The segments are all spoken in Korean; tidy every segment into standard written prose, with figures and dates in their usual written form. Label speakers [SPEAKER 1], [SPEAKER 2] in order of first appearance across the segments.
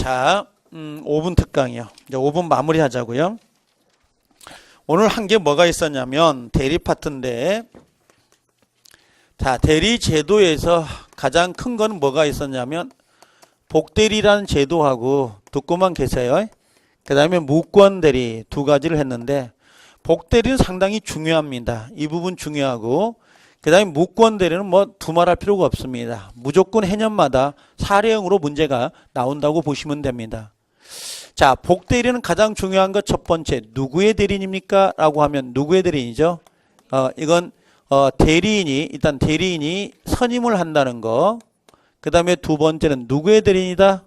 [SPEAKER 1] 자, 5분 특강이요. 이제 5분 마무리 하자고요. 오늘 한 게 뭐가 있었냐면 대리 파트인데, 자, 대리 제도에서 가장 큰 건 뭐가 있었냐면 복대리라는 제도하고 듣고만 계세요. 그 다음에 무권대리 두 가지를 했는데, 복대리는 상당히 중요합니다. 이 부분 중요하고, 그 다음에 무권대리는 뭐 두말할 필요가 없습니다. 무조건 해년마다 사례형으로 문제가 나온다고 보시면 됩니다. 자, 복대리는 가장 중요한 것 첫 번째, 누구의 대리인입니까? 라고 하면 누구의 대리인이죠? 이건 대리인이, 일단 대리인이 선임을 한다는 거. 그 다음에 두 번째는 누구의 대리인이다?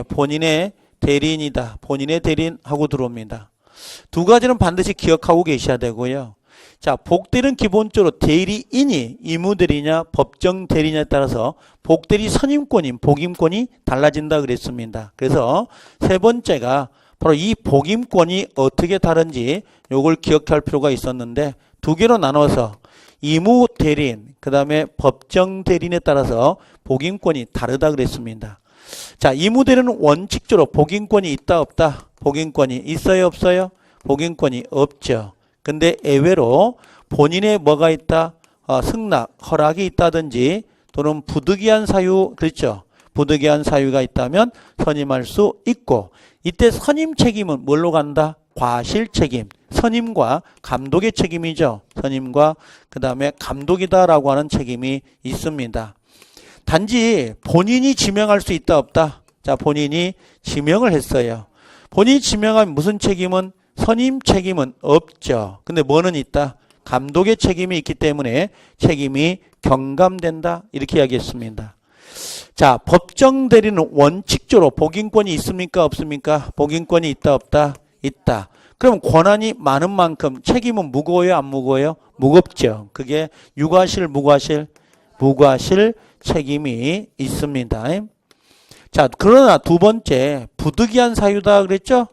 [SPEAKER 1] 본인의 대리인이다. 본인의 대리인 하고 들어옵니다. 두 가지는 반드시 기억하고 계셔야 되고요. 자, 복대리는 기본적으로 대리인이 의무대리냐 법정대리냐에 따라서 복대리 선임권인 복임권이 달라진다 그랬습니다. 그래서 세 번째가 바로 이 복임권이 어떻게 다른지 요걸 기억할 필요가 있었는데, 두 개로 나눠서 의무대리인 그 다음에 법정대리인에 따라서 복임권이 다르다 그랬습니다. 자, 의무대리는 원칙적으로 복임권이 있다 없다? 복임권이 있어요 없어요? 복임권이 없죠. 근데 예외로 본인의 뭐가 있다? 승낙, 허락이 있다든지 또는 부득이한 사유, 그렇죠? 부득이한 사유가 있다면 선임할 수 있고, 이때 선임 책임은 뭘로 간다? 과실 책임. 선임과 감독의 책임이죠. 선임과 그 다음에 감독이다라고 하는 책임이 있습니다. 단지 본인이 지명할 수 있다 없다? 자, 본인이 지명을 했어요. 본인이 지명하면 무슨 책임은? 선임 책임은 없죠. 근데 뭐는 있다? 감독의 책임이 있기 때문에 책임이 경감된다. 이렇게 이야기했습니다. 자, 법정대리는 원칙적으로 복임권이 있습니까? 없습니까? 복임권이 있다 없다? 있다. 그럼 권한이 많은 만큼 책임은 무거워요? 안 무거워요? 무겁죠. 그게 유과실, 무과실? 무과실 책임이 있습니다. 자, 그러나 두 번째, 부득이한 사유다 그랬죠?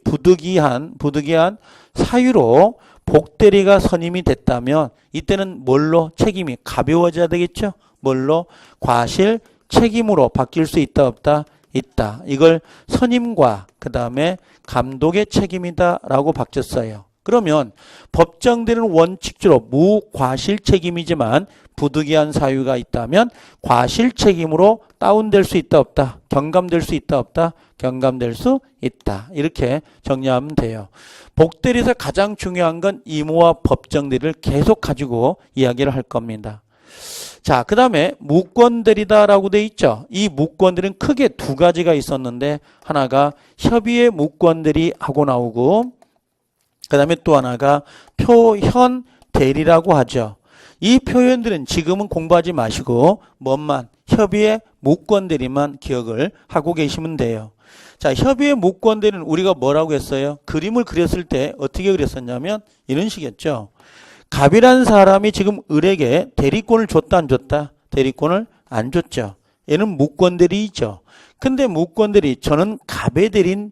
[SPEAKER 1] 부득이한 사유로 복대리가 선임이 됐다면 이때는 뭘로? 책임이 가벼워져야 되겠죠? 뭘로? 과실 책임으로 바뀔 수 있다 없다? 있다. 이걸 선임과 그 다음에 감독의 책임이다 라고 바뀌었어요. 그러면 법정대리는 원칙적으로 무과실 책임이지만 부득이한 사유가 있다면 과실 책임으로 다운될 수 있다 없다? 경감될 수 있다 없다? 경감될 수 있다. 이렇게 정리하면 돼요. 복대리에서 가장 중요한 건 의무와 법정대리를 계속 가지고 이야기를 할 겁니다. 자, 그 다음에 무권대리다라고 돼 있죠. 이 무권대리는 크게 두 가지가 있었는데, 하나가 협의의 무권대리 하고 나오고, 그 다음에 또 하나가 표현대리라고 하죠. 이 표현들은 지금은 공부하지 마시고 뭐만? 협의의 무권대리만 기억을 하고 계시면 돼요. 자, 협의의 무권대리는 우리가 뭐라고 했어요? 그림을 그렸을 때 어떻게 그렸었냐면 이런 식이었죠. 갑이라는 사람이 지금 을에게 대리권을 줬다 안 줬다? 대리권을 안 줬죠. 얘는 무권대리이죠. 근데 무권대리, 저는 갑의 대리인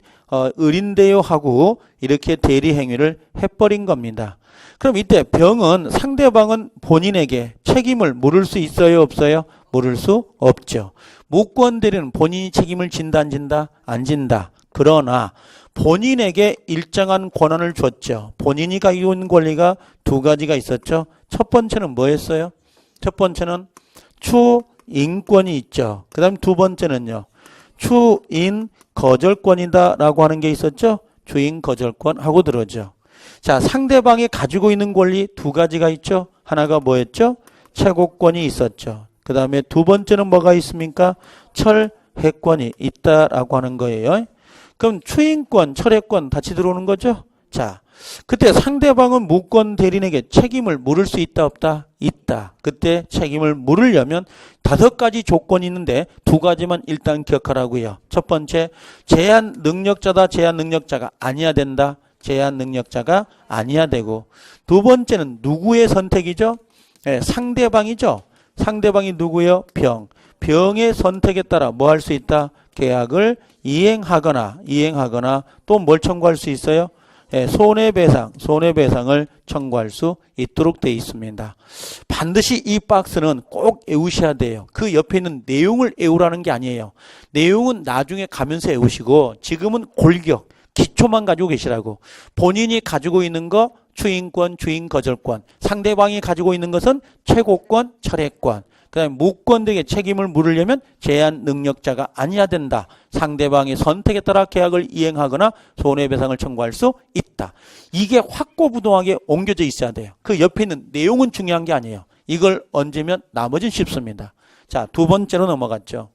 [SPEAKER 1] 을인데요 하고 이렇게 대리 행위를 해버린 겁니다. 그럼 이때 병은, 상대방은 본인에게 책임을 물을 수 있어요 없어요? 물을 수 없죠. 무권대리는 본인이 책임을 진다 안 진다? 안 진다. 그러나 본인에게 일정한 권한을 줬죠. 본인이 가지고 있는 권리가 두 가지가 있었죠. 첫 번째는 뭐였어요? 첫 번째는 추인권이 있죠. 그 다음 두 번째는요, 추인 거절권이다 라고 하는 게 있었죠. 주인 거절권 하고 들어오죠. 자, 상대방이 가지고 있는 권리 두 가지가 있죠. 하나가 뭐였죠? 최고권이 있었죠. 그 다음에 두 번째는 뭐가 있습니까? 철회권이 있다라고 하는 거예요. 그럼 추인권, 철회권 같이 들어오는 거죠. 자, 그때 상대방은 무권 대리인에게 책임을 물을 수 있다 없다? 있다. 그때 책임을 물으려면 다섯 가지 조건이 있는데 두 가지만 일단 기억하라고요. 첫 번째, 제한 능력자다, 제한 능력자가 아니어야 된다. 제한 능력자가 아니어야 되고, 두 번째는 누구의 선택이죠? 상대방이죠. 상대방이 누구요? 병. 병의 선택에 따라 뭐 할 수 있다? 계약을 이행하거나 또 뭘 청구할 수 있어요? 손해배상을 청구할 수 있도록 되어 있습니다. 반드시 이 박스는 꼭 외우셔야 돼요. 그 옆에 있는 내용을 외우라는 게 아니에요. 내용은 나중에 가면서 외우시고 지금은 골격, 기초만 가지고 계시라고. 본인이 가지고 있는 거 추인권, 주인거절권, 상대방이 가지고 있는 것은 최고권, 철회권, 그 다음에 무권득의 책임을 물으려면 제한 능력자가 아니어야 된다. 상대방의 선택에 따라 계약을 이행하거나 손해배상을 청구할 수 있다. 이게 확고부동하게 옮겨져 있어야 돼요. 그 옆에 있는 내용은 중요한 게 아니에요. 이걸 얹으면 나머지는 쉽습니다. 자, 두 번째로 넘어갔죠.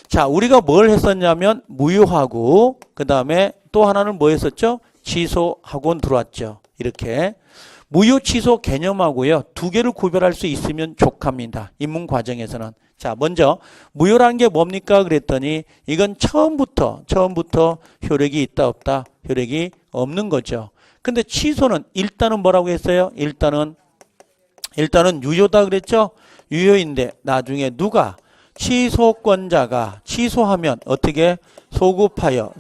[SPEAKER 1] 자, 우리가 뭘 했었냐면 무효하고 그 다음에 또 하나는 뭐 했었죠? 취소하고 들어왔죠. 이렇게. 무효 취소 개념하고요. 두 개를 구별할 수 있으면 족합니다. 입문 과정에서는. 자, 먼저 무효라는 게 뭡니까? 그랬더니 이건 처음부터 효력이 있다 없다? 효력이 없는 거죠. 근데 취소는 일단은 뭐라고 했어요? 일단은 유효다 그랬죠? 유효인데 나중에 누가 취소권자가 취소하면 어떻게 소급하여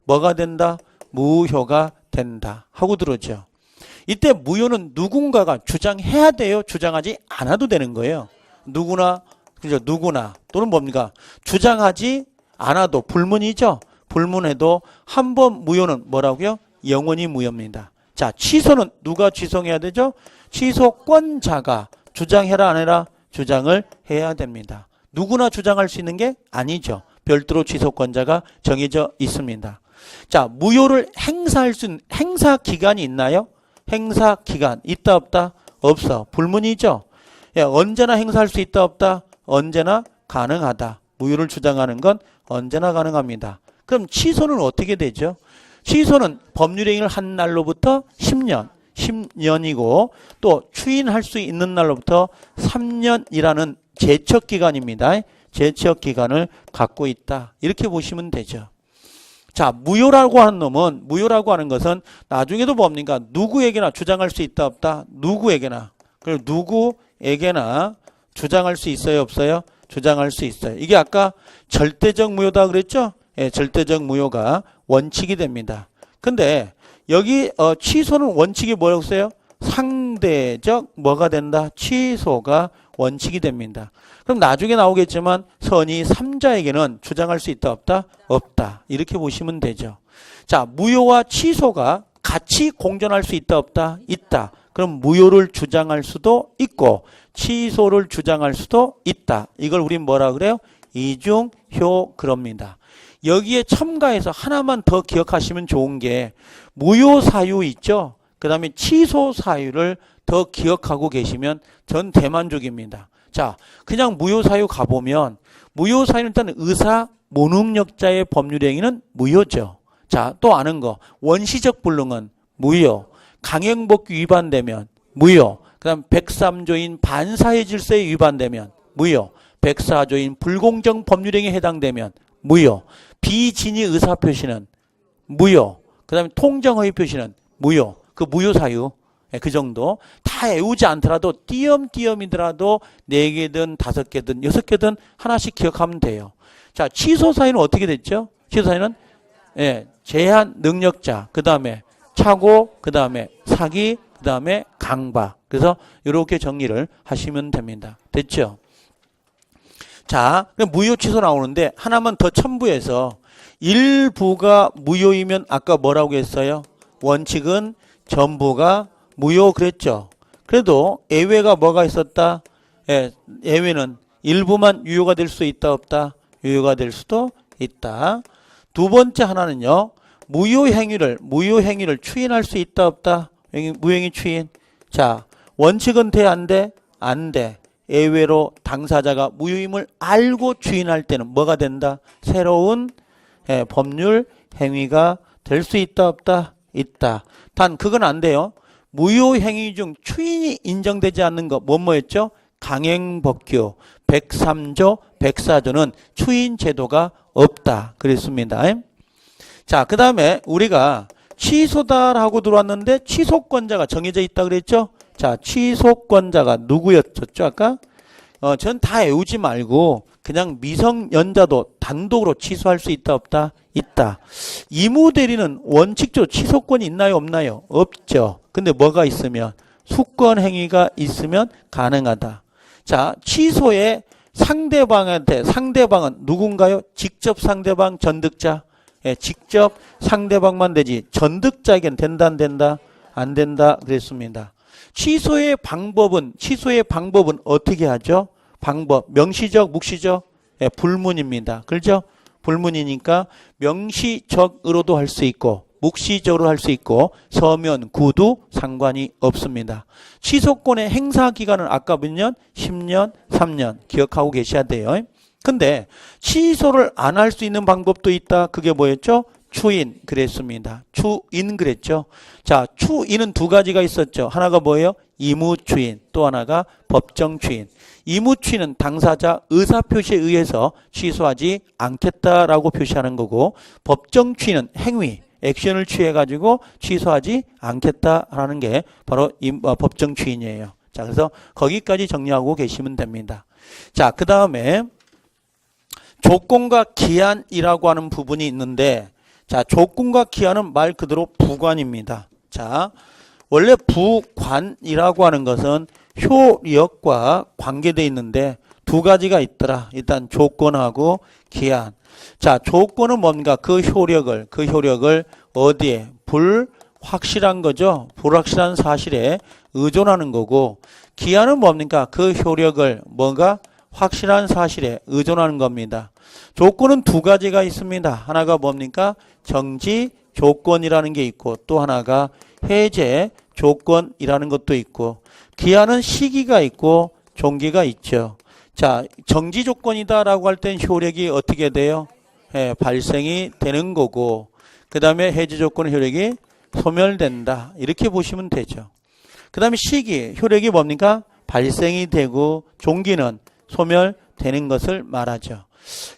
[SPEAKER 1] 뭐가 된다? 무효가 된다 하고 들었죠. 이때 무효는 누군가가 주장해야 돼요? 주장하지 않아도 되는 거예요. 누구나 또는 뭡니까? 주장하지 않아도 불문이죠. 불문해도 한 번 무효는 뭐라고요? 영원히 무효입니다. 자, 취소는 누가 취소해야 되죠? 취소권자가 주장해라 안 해라? 주장을 해야 됩니다. 누구나 주장할 수 있는 게 아니죠. 별도로 취소권자가 정해져 있습니다. 자, 무효를 행사할 수 있는 행사 기간이 있나요? 행사 기간 있다 없다? 없어. 불문이죠. 예, 언제나 행사할 수 있다 없다? 언제나 가능하다. 무효를 주장하는 건 언제나 가능합니다. 그럼 취소는 어떻게 되죠? 취소는 법률행위를 한 날로부터 10년이고 또 추인할 수 있는 날로부터 3년이라는 제척기간입니다. 제척기간을 갖고 있다. 이렇게 보시면 되죠. 자, 무효라고 하는 것은 나중에도 뭡니까? 누구에게나 주장할 수 있다 없다? 누구에게나. 그리고 누구에게나 주장할 수 있어요 없어요? 주장할 수 있어요. 이게 아까 절대적 무효다 그랬죠? 예, 절대적 무효가 원칙이 됩니다. 근데 여기 취소는 원칙이 뭐라고 써요? 상대적 뭐가 된다? 취소가 원칙이 됩니다. 그럼 나중에 나오겠지만 선의 3자에게는 주장할 수 있다 없다? 없다. 이렇게 보시면 되죠. 자, 무효와 취소가 같이 공존할 수 있다 없다? 있다. 그럼 무효를 주장할 수도 있고 취소를 주장할 수도 있다. 이걸 우린 뭐라 그래요? 이중효 그럽니다. 여기에 첨가해서 하나만 더 기억하시면 좋은 게 무효 사유 있죠? 그 다음에 취소 사유를 더 기억하고 계시면 전 대만족입니다. 자, 그냥 무효 사유 가보면 무효 사유는 일단 의사 무능력자의 법률행위는 무효죠. 자, 또 아는 거 원시적 불능은 무효, 강행법규 위반되면 무효, 그 다음 103조인 반사회 질서에 위반되면 무효, 104조인 불공정 법률행위에 해당되면 무효, 비진의 의사표시는 무효, 그 다음에 통정허위 표시는 무효. 그 무효 사유 그 정도 다 외우지 않더라도 띄엄띄엄이더라도 4개든 5개든 6개든 하나씩 기억하면 돼요. 자, 취소 사유는 어떻게 됐죠? 취소 사유는 제한 능력자, 그 다음에 착오, 그 다음에 사기, 그 다음에 강박. 그래서 이렇게 정리를 하시면 됩니다. 됐죠? 자, 무효 취소 나오는데 하나만 더 첨부해서 일부가 무효이면 아까 뭐라고 했어요? 원칙은 전부가 무효 그랬죠. 그래도 예외가 뭐가 있었다? 예외는 일부만 유효가 될 수 있다 없다? 유효가 될 수도 있다. 두 번째 하나는요. 무효행위를 추인할 수 있다 없다? 무효행위 추인. 자, 원칙은 돼 안 돼? 안 돼. 예외로 당사자가 무효임을 알고 추인할 때는 뭐가 된다? 새로운 법률 행위가 될 수 있다 없다? 있다. 단 그건 안 돼요. 무효 행위 중 추인이 인정되지 않는 거 뭐였죠? 강행법규 103조 104조는 추인 제도가 없다 그랬습니다. 자, 그 다음에 우리가 취소다라고 들어왔는데 취소권자가 정해져 있다 그랬죠? 자, 취소권자가 누구였죠? 아까 전 다 외우지 말고 그냥 미성년자도 단독으로 취소할 수 있다 없다? 있다. 이무대리는 원칙적으로 취소권이 있나요 없나요? 없죠. 근데 뭐가 있으면? 수권 행위가 있으면 가능하다. 자, 취소의 상대방은 누군가요? 직접 상대방 전득자. 예, 직접 상대방만 되지 전득자에겐 된다 안 된다? 안 된다 그랬습니다. 취소의 방법은 어떻게 하죠? 방법 명시적 묵시적? 예, 불문입니다. 그렇죠? 불문이니까 명시적으로도 할 수 있고 묵시적으로 할 수 있고 서면 구도 상관이 없습니다. 취소권의 행사 기간은 아까 몇 년? 10년, 3년 기억하고 계셔야 돼요. 근데 취소를 안 할 수 있는 방법도 있다. 그게 뭐였죠? 추인 그랬습니다. 추인 그랬죠. 자, 추인은 두 가지가 있었죠. 하나가 뭐예요? 이무추인, 또 하나가 법정추인. 이무추인은 당사자 의사표시에 의해서 취소하지 않겠다라고 표시하는 거고, 법정추인은 행위, 액션을 취해가지고 취소하지 않겠다라는 게 바로 법정추인이에요. 자, 그래서 거기까지 정리하고 계시면 됩니다. 자, 그 다음에 조건과 기한이라고 하는 부분이 있는데, 자, 조건과 기한은 말 그대로 부관입니다. 자, 원래 부관이라고 하는 것은 효력과 관계되어 있는데 두 가지가 있더라. 일단 조건하고 기한. 자, 조건은 뭔가 그 효력을 어디에? 불확실한 거죠. 불확실한 사실에 의존하는 거고, 기한은 뭡니까? 그 효력을 뭔가 확실한 사실에 의존하는 겁니다. 조건은 두 가지가 있습니다. 하나가 뭡니까? 정지 조건이라는 게 있고, 또 하나가 해제 조건이라는 것도 있고, 기한은 시기가 있고 종기가 있죠. 자, 정지 조건이다라고 할 땐 효력이 어떻게 돼요? 예, 발생이 되는 거고, 그 다음에 해제 조건의 효력이 소멸된다. 이렇게 보시면 되죠. 그 다음에 시기, 효력이 뭡니까? 발생이 되고 종기는 소멸되는 것을 말하죠.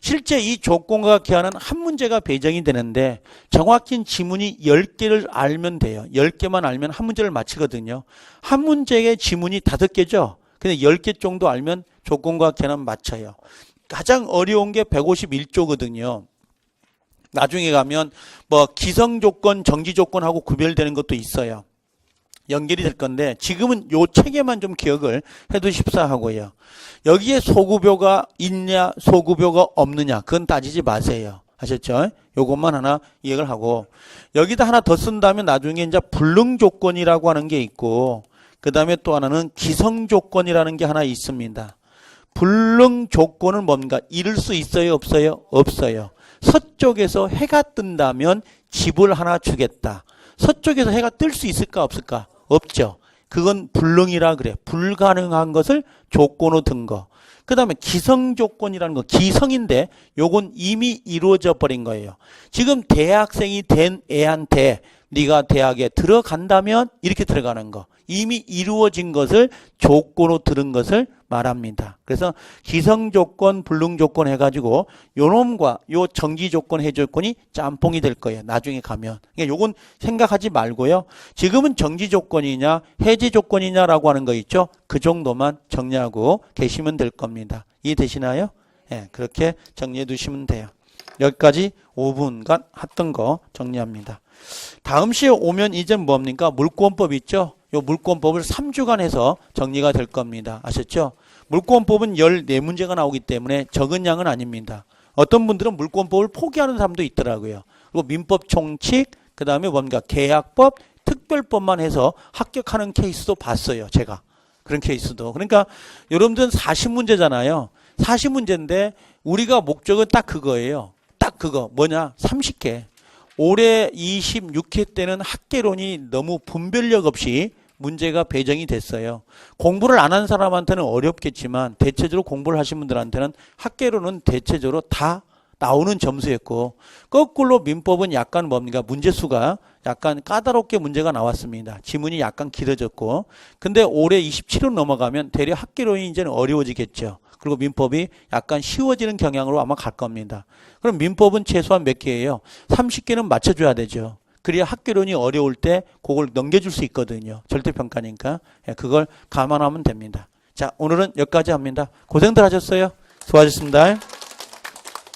[SPEAKER 1] 실제 이 조건과 기한은 한 문제가 배정이 되는데 정확히 지문이 10개를 알면 돼요. 10개만 알면 한 문제를 맞히거든요. 한 문제의 지문이 5개죠. 근데 10개 정도 알면 조건과 기한은 맞춰요. 가장 어려운 게 151조거든요. 나중에 가면 뭐 기성조건, 정지조건하고 구별되는 것도 있어요. 연결이 될 건데 지금은 요 체계만 좀 기억을 해두십사 하고요. 여기에 소구표가 있냐 소구표가 없느냐 그건 따지지 마세요. 아셨죠? 요것만 하나 이해를 하고, 여기다 하나 더 쓴다면 나중에 이제 불능조건이라고 하는 게 있고, 그 다음에 또 하나는 기성조건이라는 게 하나 있습니다. 불능조건은 뭔가 이룰 수 있어요 없어요? 없어요. 서쪽에서 해가 뜬다면 집을 하나 주겠다. 서쪽에서 해가 뜰 수 있을까 없을까? 없죠. 그건 불능이라 그래. 불가능한 것을 조건으로 든 거. 그 다음에 기성조건이라는 거, 기성인데 요건 이미 이루어져 버린 거예요. 지금 대학생이 된 애한테 네가 대학에 들어간다면 이렇게 들어가는 거. 이미 이루어진 것을 조건으로 들은 것을 말합니다. 그래서 기성조건, 불능조건 해가지고 요놈과 요 정지조건, 해제조건이 짬뽕이 될 거예요. 나중에 가면. 그러니까 요건 생각하지 말고요. 지금은 정지조건이냐 해제조건이냐라고 하는 거 있죠. 그 정도만 정리하고 계시면 될 겁니다. 이해되시나요? 네, 그렇게 정리해 두시면 돼요. 여기까지 5분간 했던 거 정리합니다. 다음 시에 오면 이제 뭡니까? 물권법 있죠? 요 물권법을 3주간 해서 정리가 될 겁니다. 아셨죠? 물권법은 14문제가 나오기 때문에 적은 양은 아닙니다. 어떤 분들은 물권법을 포기하는 사람도 있더라고요. 그리고 민법 총칙, 그 다음에 뭔가 계약법, 특별법만 해서 합격하는 케이스도 봤어요. 제가. 그런 케이스도. 그러니까 여러분들은 40문제잖아요. 40문제인데 우리가 목적은 딱 그거예요. 딱 그거. 뭐냐? 30개. 올해 26회 때는 학계론이 너무 분별력 없이 문제가 배정이 됐어요. 공부를 안 한 사람한테는 어렵겠지만 대체적으로 공부를 하신 분들한테는 학계론은 대체적으로 다 나오는 점수였고, 거꾸로 민법은 약간 뭡니까? 문제수가 약간 까다롭게 문제가 나왔습니다. 지문이 약간 길어졌고, 근데 올해 27호 넘어가면 대략 학계론이 이제는 어려워지겠죠. 그리고 민법이 약간 쉬워지는 경향으로 아마 갈 겁니다. 그럼 민법은 최소한 몇 개예요? 30개는 맞춰줘야 되죠. 그래야 학계론이 어려울 때 그걸 넘겨줄 수 있거든요. 절대평가니까. 그걸 감안하면 됩니다. 자, 오늘은 여기까지 합니다. 고생들 하셨어요. 수고하셨습니다.